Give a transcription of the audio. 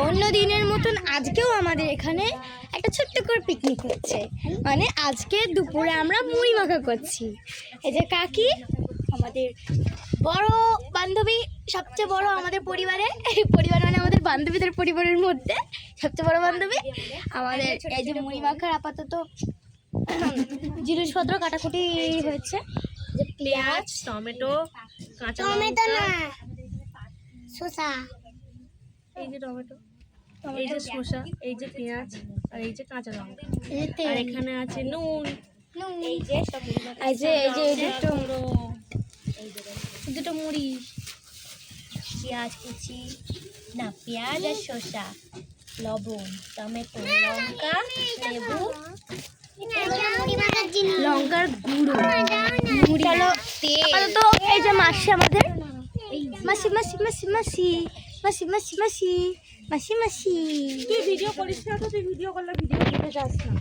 অন্য দিনের মতন আজকেও আমাদের এখানে একটা ছোট্ট করে পিকনিক হচ্ছে। মানে আজকে দুপুরে আমরা মুড়ি মাখা করছি। এই যে কাকি আমাদের বড় বান্ধবী, সবচেয়ে বড় আমাদের পরিবারে, পরিবার মানে আমাদের বান্ধবীদের পরিবারের মধ্যে সবচেয়ে বড় বান্ধবী আমাদের। এই যে মুড়ি মাখার আপাতত জিনিসপত্র কাটাকুটি হয়েছে, যে পেঁয়াজ, টমেটো, কাঁচা টমেটো লঙ্কা, না শসা, এই যে টমেটো, এই যে শসা, এই যে পেঁয়াজ, আর এই যে কাঁচা লঙ্কা, আর এখানে আছে নুন, এই যে এই যে এই যে দুটো মুড়ি, পেঁয়াজ কুচি না, পেঁয়াজ আর শসা, লবণ, টমেটো, লঙ্কা, লেবু, লঙ্কার গুঁড়ো, মুড়ি, তেল। তো এই যে মাসি আমাদের, মাসি মাসি মাসি মাসি মাসি মাসি মাসি মাসি মাসি। তুই ভিডিও করিস না তো? তুই ভিডিও করলে ভিডিও দিতে যাস না।